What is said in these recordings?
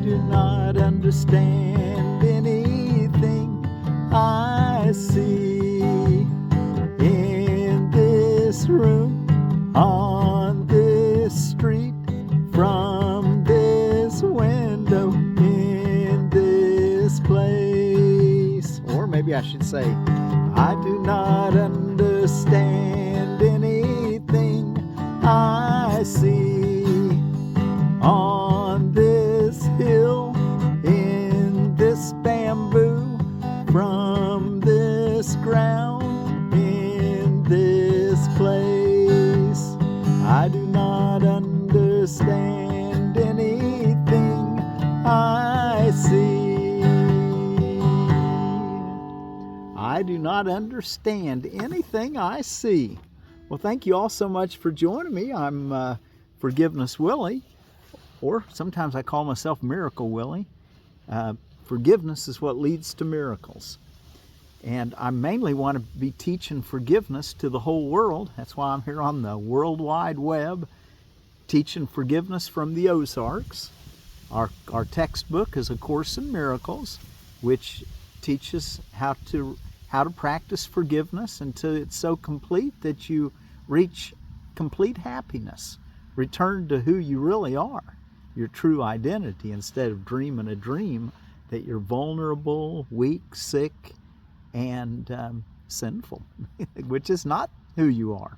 do not understand anything I see in this room, on this street, from this window, in this place. Or maybe I should say, I do not understand anything I see on this hill, in this bamboo, from this ground, in this place. I do not understand anything I see. I do not understand anything I see. Well, thank you all so much for joining me. I'm Forgiveness Willie, or sometimes I call myself Miracle Willie. Forgiveness is what leads to miracles. And I mainly want to be teaching forgiveness to the whole world. That's why I'm here on the World Wide Web, teaching forgiveness from the Ozarks. Our textbook is A Course in Miracles, which teaches how to practice forgiveness until it's so complete that you reach complete happiness. Return to who you really are, your true identity, instead of dreaming a dream that you're vulnerable, weak, sick, and sinful, which is not who you are.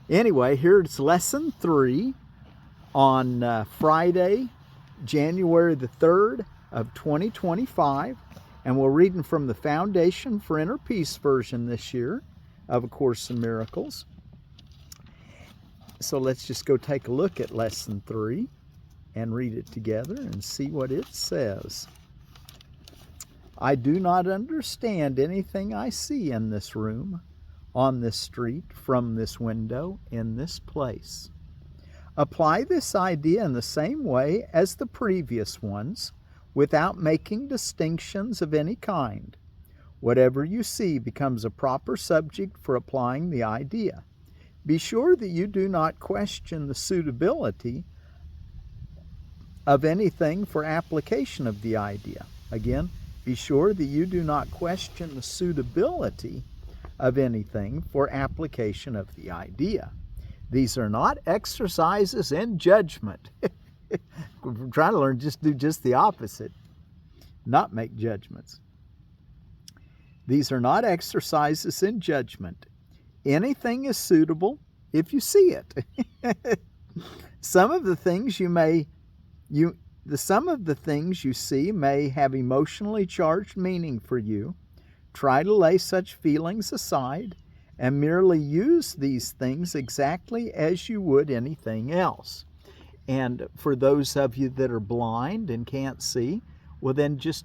Anyway, here's lesson 3 on Friday, January the 3rd of 2025. And we're reading from the Foundation for Inner Peace version this year of A Course in Miracles. So let's just go take a look at lesson 3 and read it together and see what it says. I do not understand anything I see in this room, on this street, from this window, in this place. Apply this idea in the same way as the previous ones, without making distinctions of any kind. Whatever you see becomes a proper subject for applying the idea. Be sure that you do not question the suitability of anything for application of the idea. Again, be sure that you do not question the suitability of anything for application of the idea. These are not exercises in judgment. We're trying to learn do just the opposite, not make judgments. These are not exercises in judgment. Anything is suitable if you see it. Some of the things you see may have emotionally charged meaning for you. Try to lay such feelings aside and merely use these things exactly as you would anything else. And for those of you that are blind and can't see, well, then just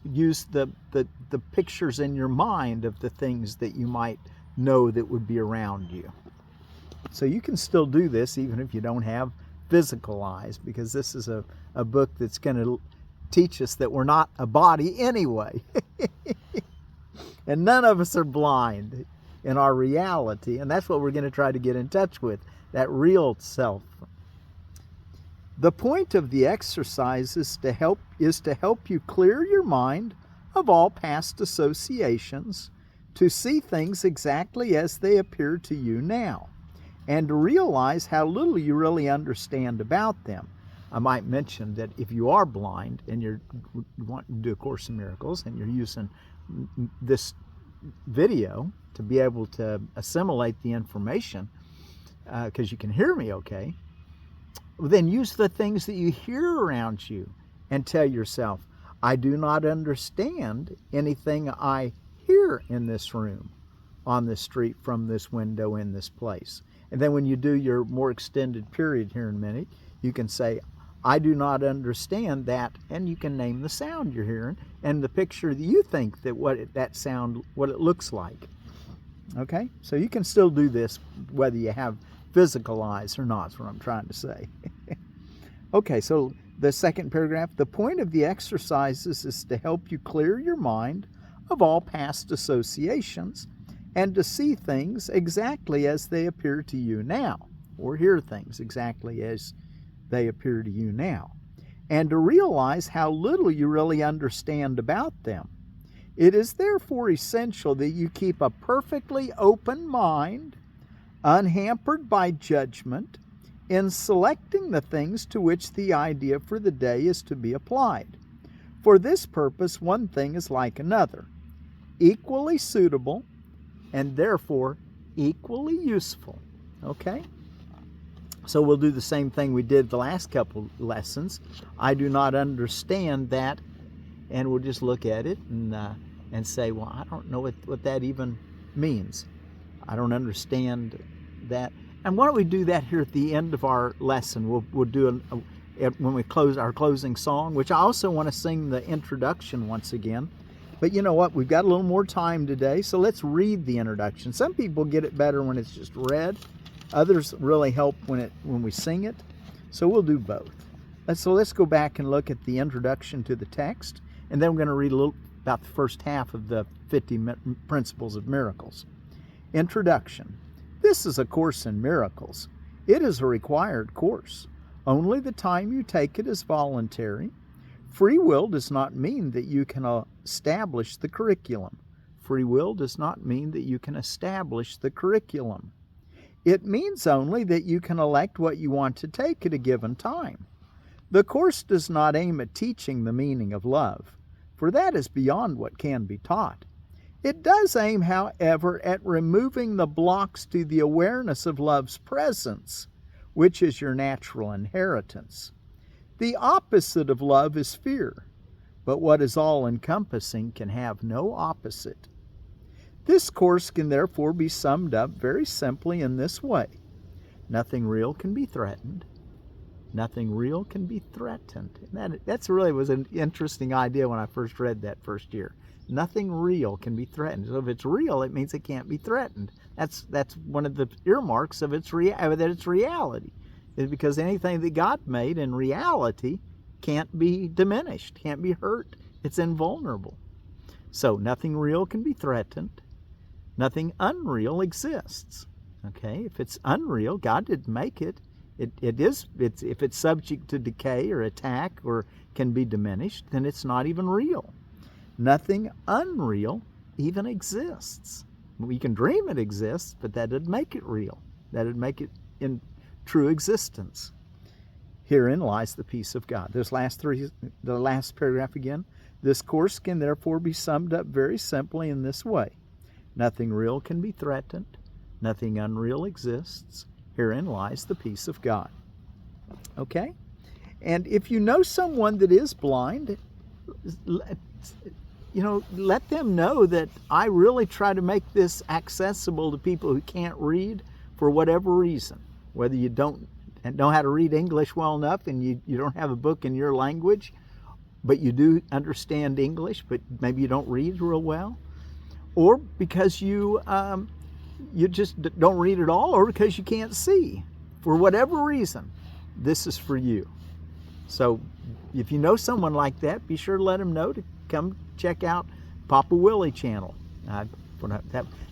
use the pictures in your mind of the things that you might know that would be around you. So you can still do this even if you don't have physical eyes, because this is a book that's going to teach us that we're not a body anyway. And none of us are blind in our reality. And that's what we're going to try to get in touch with, that real self. The point of the exercise is to help you clear your mind of all past associations, to see things exactly as they appear to you now, and to realize how little you really understand about them. I might mention that if you are blind and you want to do A Course in Miracles and you're using this video to be able to assimilate the information, because you can hear me okay, then use the things that you hear around you and tell yourself, I do not understand anything I hear in this room, on this street, from this window, in this place. And then when you do your more extended period here in a minute, you can say, I do not understand that, and you can name the sound you're hearing and the picture that you think that what it looks like. Okay? So you can still do this whether you have physical eyes or not, is what I'm trying to say. Okay, so the second paragraph, the point of the exercises is to help you clear your mind of all past associations and to see things exactly as they appear to you now, or hear things exactly as they appear to you now, and to realize how little you really understand about them. It is therefore essential that you keep a perfectly open mind, unhampered by judgment, in selecting the things to which the idea for the day is to be applied. For this purpose, one thing is like another, equally suitable, and therefore equally useful. Okay? So we'll do the same thing we did the last couple lessons. I do not understand that, and we'll just look at it and say, well, I don't know what that even means. I don't understand that. And why don't we do that here at the end of our lesson? We'll do when we close our closing song, which I also want to sing the introduction once again. But you know what? We've got a little more time today, so let's read the introduction. Some people get it better when it's just read. Others really help when we sing it. So we'll do both. Let's go back and look at the introduction to the text, and then we're going to read a little about the first half of the 50 Principles of Miracles. Introduction. This is a course in miracles. It is a required course. Only the time you take it is voluntary. Free will does not mean that you can establish the curriculum. Free will does not mean that you can establish the curriculum. It means only that you can elect what you want to take at a given time. The course does not aim at teaching the meaning of love, for that is beyond what can be taught. It does aim, however, at removing the blocks to the awareness of love's presence, which is your natural inheritance. The opposite of love is fear, but what is all-encompassing can have no opposite. This course can therefore be summed up very simply in this way. Nothing real can be threatened. Nothing real can be threatened. And that's really was an interesting idea when I first read that first year. Nothing real can be threatened. So if it's real, it means it can't be threatened. That's one of the earmarks of that it's reality. Is because anything that God made in reality can't be diminished, can't be hurt. It's invulnerable. So nothing real can be threatened. Nothing unreal exists. Okay, if it's unreal, God didn't make it. If it's subject to decay or attack or can be diminished, then it's not even real. Nothing unreal even exists. We can dream it exists, but that doesn't make it real. That would make it in true existence. Herein lies the peace of God. The last paragraph again. This course can therefore be summed up very simply in this way. Nothing real can be threatened. Nothing unreal exists. Herein lies the peace of God. Okay? And if you know someone that is blind, let them know that I really try to make this accessible to people who can't read for whatever reason. Whether you don't know how to read English well enough and you don't have a book in your language, but you do understand English, but maybe you don't read real well, or because you just don't read at all, or because you can't see. For whatever reason, this is for you. So if you know someone like that, be sure to let them know to come check out Papa Willie channel.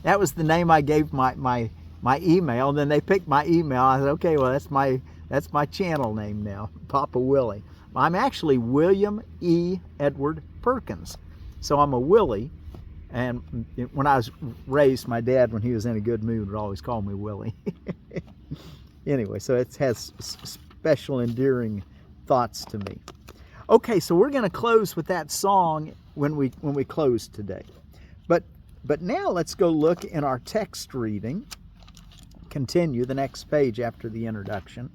That was the name I gave my email. Then they picked my email. I said, okay, well that's my channel name now, Papa Willie. I'm actually William E. Edward Perkins, so I'm a Willie. And when I was raised, my dad, when he was in a good mood, would always call me Willie. Anyway, so it has special endearing thoughts to me. Okay, so we're going to close with that song when we close today. But now let's go look in our text reading. Continue the next page after the introduction.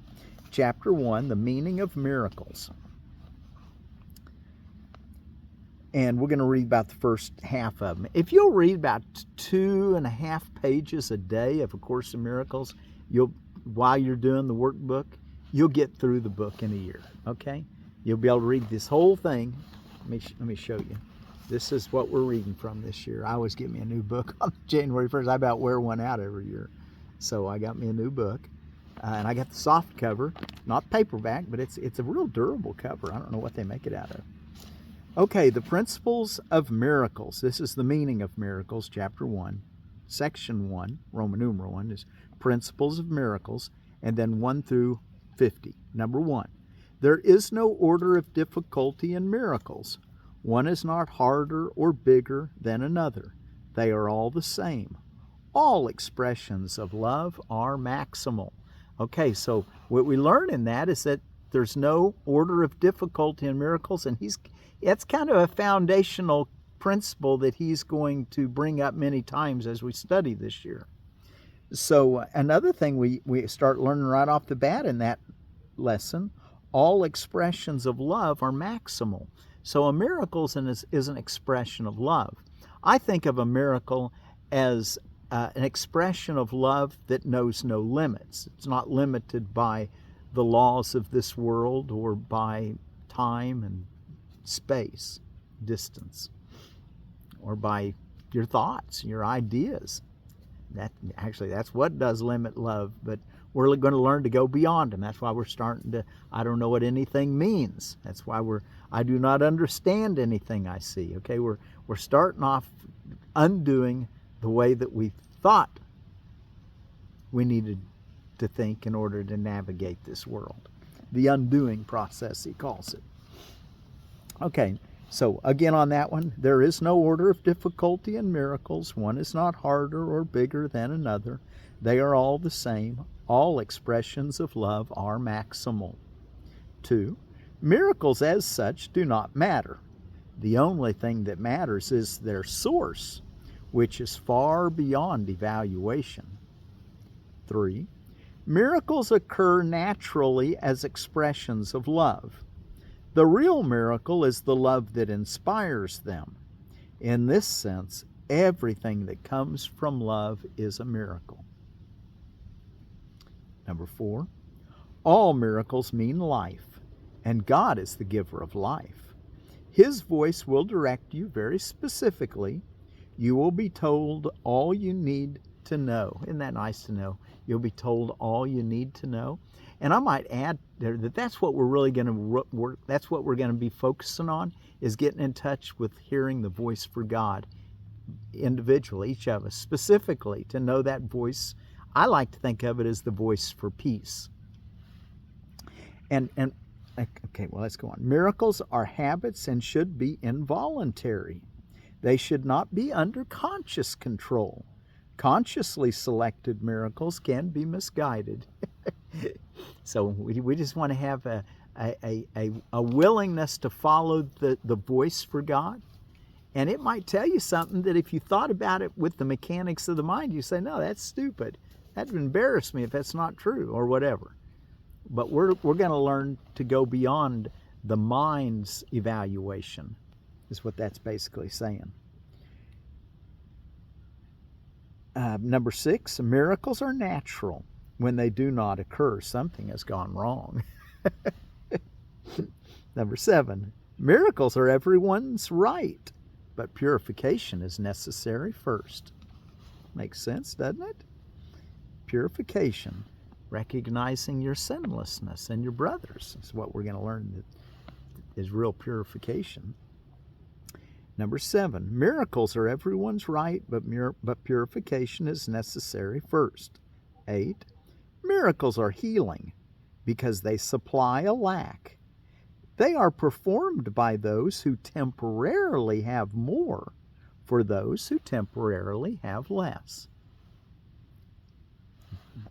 Chapter 1, the meaning of miracles. And we're going to read about the first half of them. If you'll read about 2.5 pages a day of A Course in Miracles, while you're doing the workbook, you'll get through the book in a year. Okay? You'll be able to read this whole thing. Let me show you. This is what we're reading from this year. I always get me a new book on January 1st. I about wear one out every year. So I got me a new book. And I got the soft cover, not paperback, but it's a real durable cover. I don't know what they make it out of. Okay, the Principles of Miracles. This is the meaning of miracles, chapter 1. Section 1, Roman numeral 1, is Principles of Miracles, and then 1 through 50. Number 1, There is no order of difficulty in miracles. One is not harder or bigger than another. They are all the same. All expressions of love are maximal. Okay, so what we learn in that is that there's no order of difficulty in miracles, and that's kind of a foundational principle that he's going to bring up many times as we study this year. So another thing we start learning right off the bat in that lesson, all expressions of love are maximal. So a miracle is an expression of love. I think of a miracle as an expression of love that knows no limits. It's not limited by the laws of this world or by time and space, distance, or by your thoughts, your ideas. That's what does limit love, but we're going to learn to go beyond them. That's why we're starting to, I don't know what anything means. That's why I do not understand anything I see. Okay, we're starting off undoing the way that we thought we needed to think in order to navigate this world. The undoing process, he calls it. Okay, so again on that one, there is no order of difficulty in miracles. One is not harder or bigger than another. They are all the same. All expressions of love are maximal. 2. Miracles as such do not matter. The only thing that matters is their source, which is far beyond evaluation. 3. Miracles occur naturally as expressions of love. The real miracle is the love that inspires them. In this sense, everything that comes from love is a miracle. Number 4, all miracles mean life, and God is the giver of life. His voice will direct you very specifically. You will be told all you need to know. Isn't that nice to know? You'll be told all you need to know. And I might add there that that's what we're really going to work. That's what we're going to be focusing on, is getting in touch with hearing the voice for God individually, each of us, specifically to know that voice. I like to think of it as the voice for peace. And okay, well, let's go on. Miracles are habits and should be involuntary. They should not be under conscious control. Consciously selected miracles can be misguided. So we just want to have a willingness to follow the voice for God. And it might tell you something that if you thought about it with the mechanics of the mind, you say, no, that's stupid. That would embarrass me if that's not true, or whatever. But we're going to learn to go beyond the mind's evaluation, is what that's basically saying. Number 6, miracles are natural. When they do not occur, something has gone wrong. Number 7, miracles are everyone's right, but purification is necessary first. Makes sense, doesn't it? Purification, recognizing your sinlessness and your brothers, is what we're going to learn that is real purification. Number 7, miracles are everyone's right, but purification is necessary first. 8, miracles are healing because they supply a lack. They are performed by those who temporarily have more for those who temporarily have less.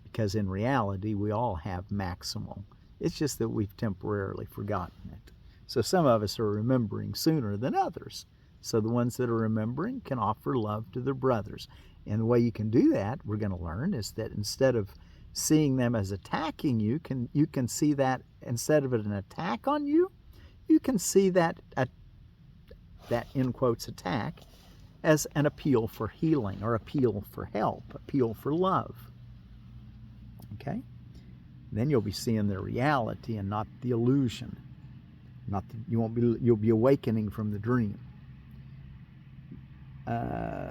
Because in reality, we all have maximal. It's just that we've temporarily forgotten it. So some of us are remembering sooner than others. So the ones that are remembering can offer love to their brothers. And the way you can do that, we're going to learn, is that instead of seeing them as attacking you, you can see that instead of an attack on you, you can see that in quotes attack as an appeal for healing, or appeal for help, appeal for love. Okay? Then you'll be seeing the reality and not the illusion. You'll be awakening from the dream.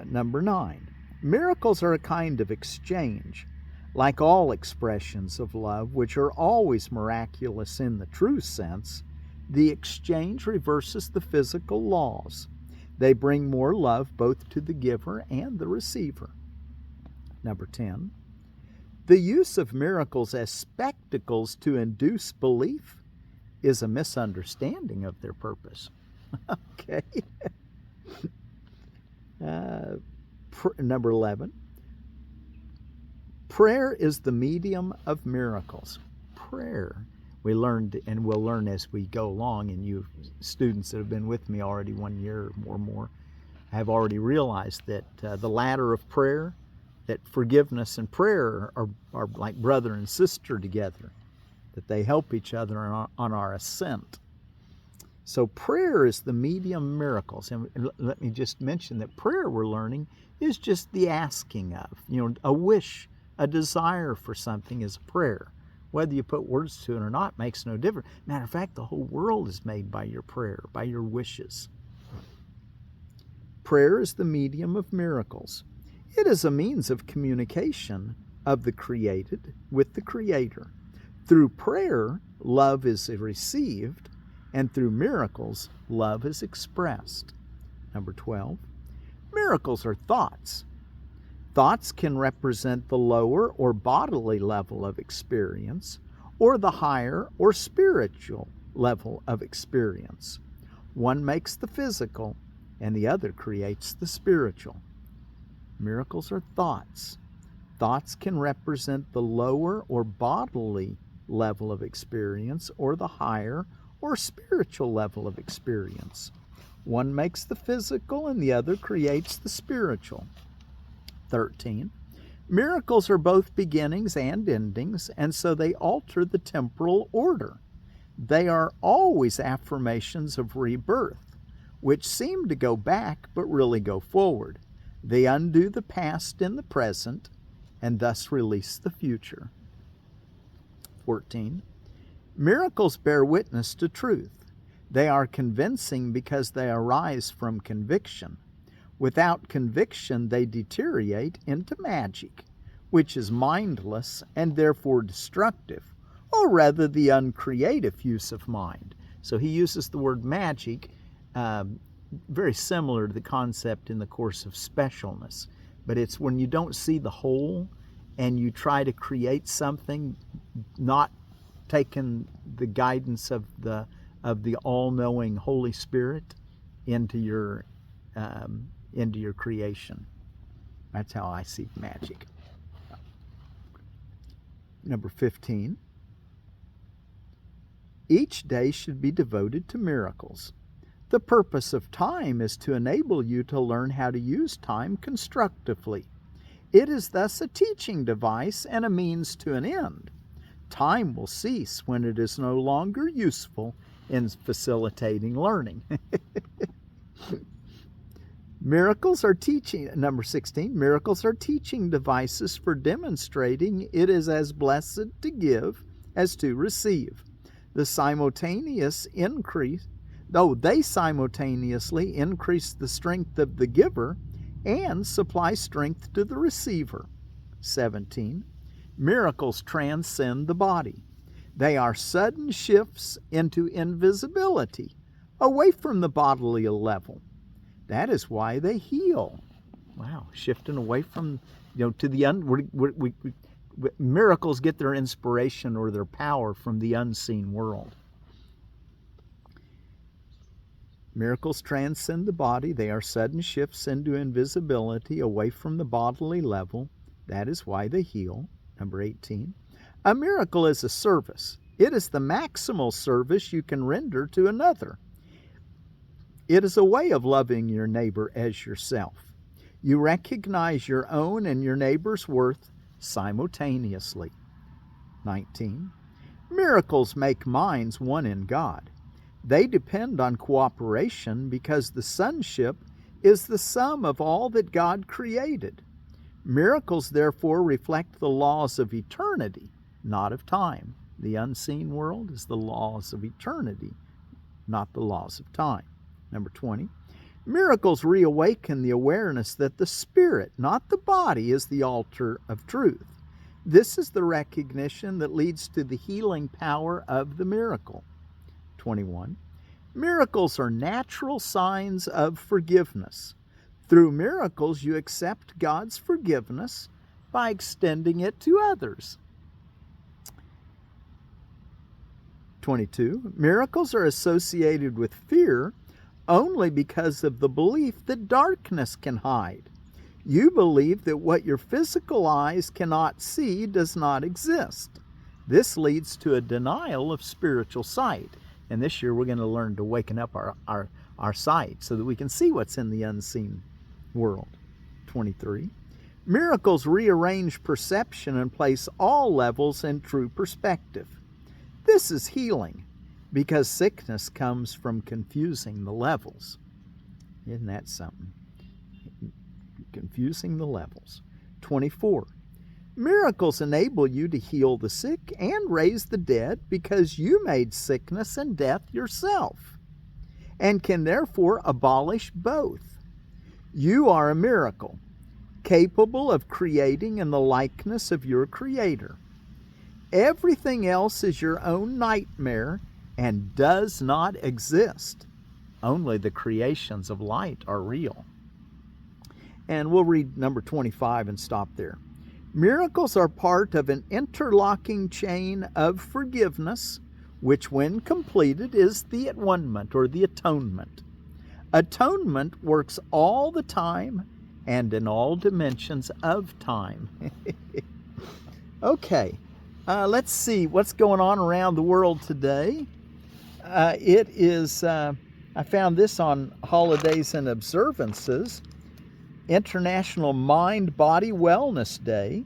Number 9, miracles are a kind of exchange. Like all expressions of love, which are always miraculous in the true sense, the exchange reverses the physical laws. They bring more love both to the giver and the receiver. Number 10, the use of miracles as spectacles to induce belief is a misunderstanding of their purpose. Okay. Number 11. Prayer is the medium of miracles. Prayer. We learned, and we'll learn as we go along, and you students that have been with me already 1 year or more have already realized that the ladder of prayer, that forgiveness and prayer are like brother and sister together, that they help each other on our ascent. So prayer is the medium of miracles. And let me just mention that prayer, we're learning, is just the asking of. A wish, a desire for something is a prayer. Whether you put words to it or not makes no difference. Matter of fact, the whole world is made by your prayer, by your wishes. Prayer is the medium of miracles. It is a means of communication of the created with the Creator. Through prayer, love is received, and through miracles, love is expressed. Number 12, miracles are thoughts. Thoughts can represent the lower or bodily level of experience, or the higher or spiritual level of experience. One makes the physical, and the other creates the spiritual. Miracles are thoughts. Thoughts can represent the lower or bodily level of experience, or the higher or spiritual level of experience. One makes the physical and the other creates the spiritual. 13. Miracles are both beginnings and endings, and so they alter the temporal order. They are always affirmations of rebirth, which seem to go back but really go forward. They undo the past in the present and thus release the future. 14. Miracles bear witness to truth. They are convincing because they arise from conviction. Without conviction, they deteriorate into magic, which is mindless and therefore destructive, or rather the uncreative use of mind. So he uses the word magic, very similar to the concept in the Course of Specialness. But it's when you don't see the whole and you try to create something, not taking the guidance of the all-knowing Holy Spirit into your creation. That's how I see magic. Number 15. Each day should be devoted to miracles. The purpose of time is to enable you to learn how to use time constructively. It is thus a teaching device and a means to an end. Time will cease when it is no longer useful in facilitating learning. Miracles are teaching, number 16, miracles are teaching devices for demonstrating it is as blessed to give as to receive. They simultaneously increase the strength of the giver and supply strength to the receiver. 17. Miracles transcend the body. They are sudden shifts into invisibility, away from the bodily level. That is why they heal. Wow, shifting away from, to the miracles get their inspiration or their power from the unseen world. Miracles transcend the body. They are sudden shifts into invisibility, away from the bodily level. That is why they heal. Number 18. A miracle is a service. It is the maximal service you can render to another. It is a way of loving your neighbor as yourself. You recognize your own and your neighbor's worth simultaneously. 19. Miracles make minds one in God. They depend on cooperation because the sonship is the sum of all that God created. Miracles, therefore, reflect the laws of eternity, not of time. The unseen world is the laws of eternity, not the laws of time. Number 20. Miracles reawaken the awareness that the spirit, not the body, is the altar of truth. This is the recognition that leads to the healing power of the miracle. 21. Miracles are natural signs of forgiveness. Through miracles, you accept God's forgiveness by extending it to others. 22. Miracles are associated with fear only because of the belief that darkness can hide. You believe that what your physical eyes cannot see does not exist. This leads to a denial of spiritual sight. And this year we're going to learn to waken up our sight so that we can see what's in the unseen world. 23. Miracles rearrange perception and place all levels in true perspective. This is healing because sickness comes from confusing the levels. Isn't that something? Confusing the levels. 24. Miracles enable you to heal the sick and raise the dead because you made sickness and death yourself and can therefore abolish both. You are a miracle, capable of creating in the likeness of your Creator. Everything else is your own nightmare and does not exist. Only the creations of light are real. And we'll read number 25 and stop there. Miracles are part of an interlocking chain of forgiveness, which when completed is the at-one-ment or the atonement. Atonement works all the time and in all dimensions of time. Okay, let's see what's going on around the world today. It is, I found this on Holidays and Observances. International Mind-Body Wellness Day,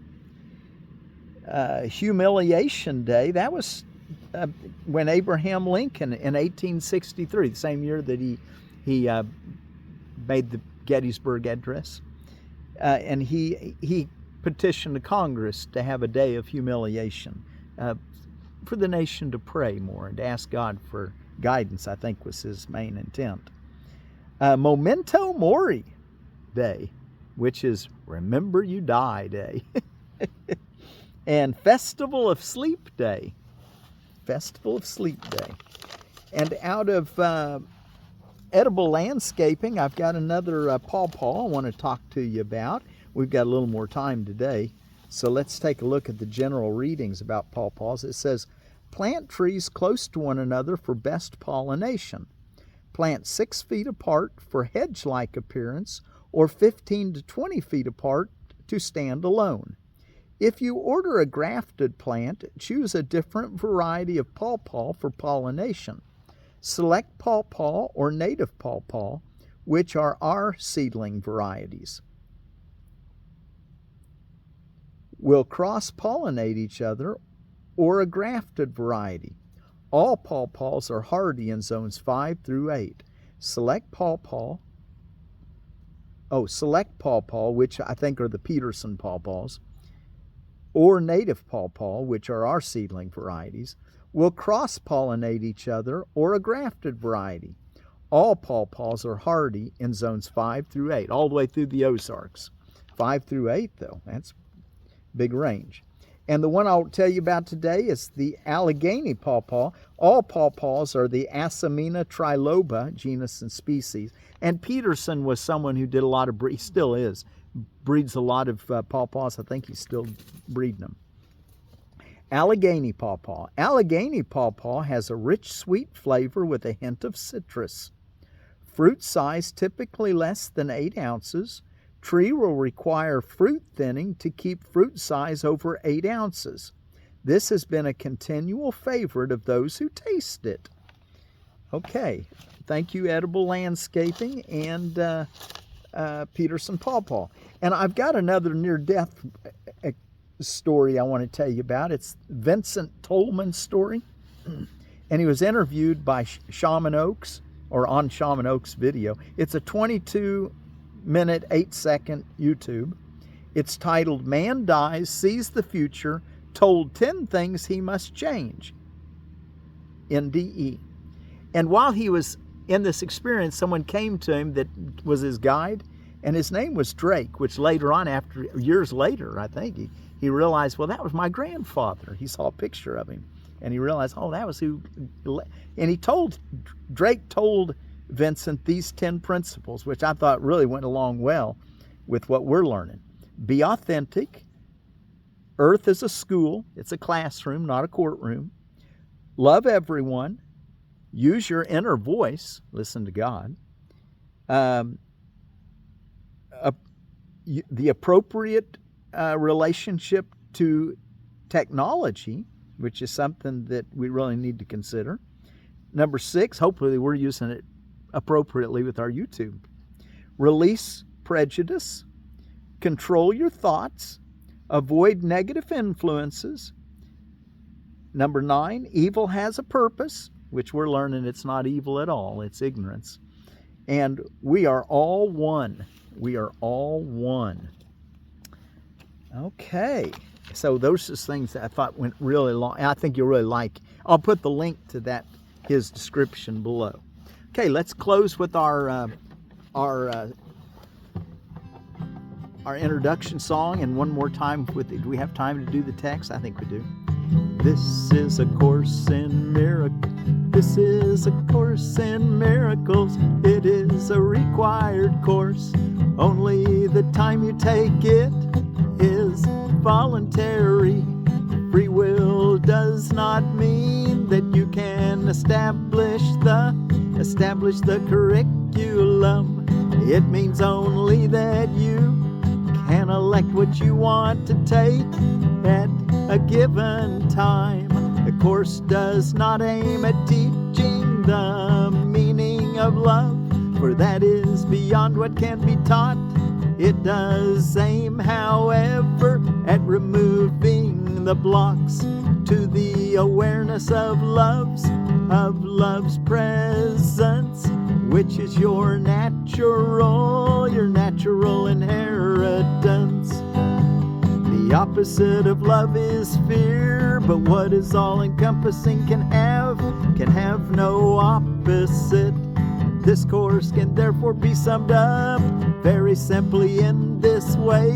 Humiliation Day. That was when Abraham Lincoln in 1863, the same year that he made the Gettysburg Address, and he petitioned the Congress to have a day of humiliation for the nation to pray more and to ask God for guidance, I think was his main intent. Memento Mori Day, which is Remember You Die Day. And Festival of Sleep Day. Festival of Sleep Day. And out of edible landscaping, I've got another pawpaw I want to talk to you about. We've got a little more time today, so let's take a look at the general readings about pawpaws. It says, plant trees close to one another for best pollination. Plant 6 feet apart for hedge-like appearance, or 15 to 20 feet apart to stand alone. If you order a grafted plant, choose a different variety of pawpaw for pollination. Select Pawpaw or native Pawpaw, which are our seedling varieties. Will cross-pollinate each other or a grafted variety. All pawpaws are hardy in zones 5 through 8. Select Pawpaw, which I think are the Peterson pawpaws, or native Pawpaw, which are our seedling varieties, will cross-pollinate each other or a grafted variety. All pawpaws are hardy in zones 5 through 8, all the way through the Ozarks. 5 through 8, though, that's big range. And the one I'll tell you about today is the Allegheny pawpaw. All pawpaws are the Asamina triloba genus and species. And Peterson was someone who did a lot of, he still is, breeds a lot of pawpaws. I think he's still breeding them. Allegheny pawpaw. Allegheny pawpaw has a rich, sweet flavor with a hint of citrus. Fruit size typically less than 8 ounces. Tree will require fruit thinning to keep fruit size over 8 ounces. This has been a continual favorite of those who taste it. Okay, thank you, Edible Landscaping and Peterson Pawpaw. And I've got another near-death story I want to tell you about. It's Vincent Tolman's story. And he was interviewed by Shaman Oaks, or on Shaman Oaks video. It's a 22-minute, 8-second YouTube. It's titled, Man Dies, Sees the Future, Told 10 Things He Must Change. NDE. And while he was in this experience, someone came to him that was his guide, and his name was Drake, which later on, after years later, I think, he realized, well, that was my grandfather. He saw a picture of him, and he realized, oh, that was who. And Drake told Vincent these 10 principles, which I thought really went along well with what we're learning. Be authentic. Earth is a school. It's a classroom, not a courtroom. Love everyone. Use your inner voice. Listen to God. The appropriate relationship to technology, which is something that we really need to consider. Number 6, hopefully we're using it appropriately with our YouTube. Release prejudice. Control your thoughts. Avoid negative influences. Number 9, evil has a purpose, which we're learning it's not evil at all, it's ignorance. And we are all one. We are all one. Okay, so those are things that I thought went really long. I think you'll really like. I'll put the link to that, his description below. Okay, let's close with our introduction song, and one more time with it. Do we have time to do the text? I think we do. This is a course in miracles. This is a course in miracles. It is a required course. Only the time you take it is voluntary. Free will does not mean that you can establish the curriculum. It means only that you can elect what you want to take at a given time. The course does not aim at teaching the meaning of love, for that is beyond what can be taught. It does aim, however, at removing the blocks to the awareness of love's presence, which is your natural inheritance. The opposite of love is fear, but what is all-encompassing can have no opposite. This course can therefore be summed up very simply in this way.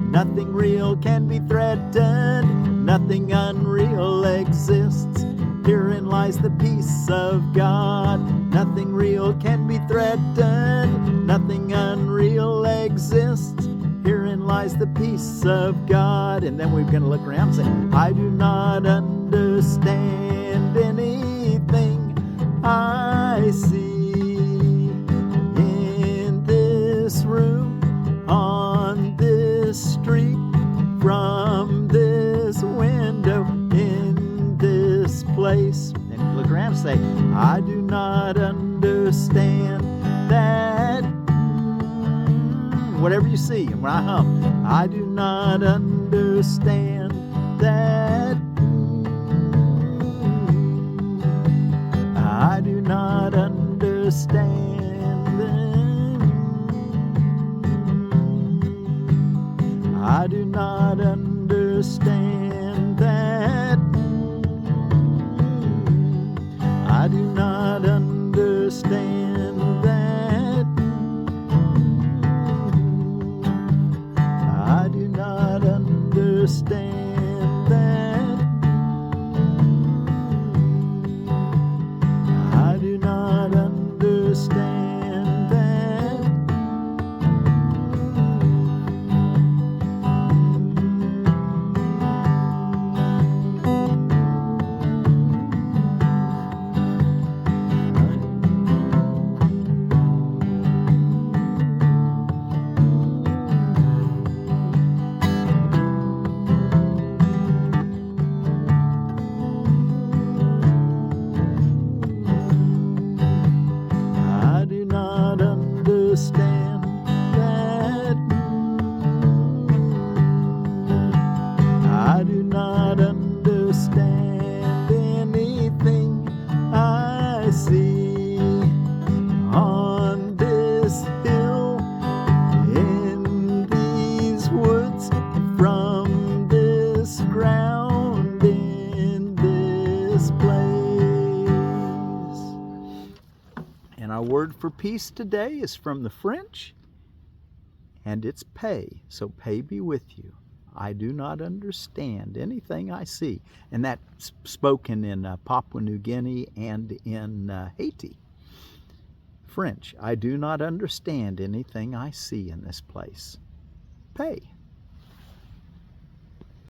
Nothing real can be threatened, nothing unreal exists. Herein lies the peace of God. Nothing real can be threatened, nothing unreal exists. Herein lies the peace of God. And then we're going to look around and say, I do not understand anything I see in this room, on this street, from this window, in this place. And look around and say, I do not understand that. Whatever you see, and when I hum, I do not understand that. I do not understand them. I do not understand that. I do not understand that. I do not understand that. I do not understand that. I do not understand anything I see on this hill, in these woods, from this ground, in this place. And our word for peace today is from the French, and it's Paix. So Paix be with you. I do not understand anything I see. And that's spoken in Papua New Guinea and in Haiti. French, I do not understand anything I see in this place. Paix.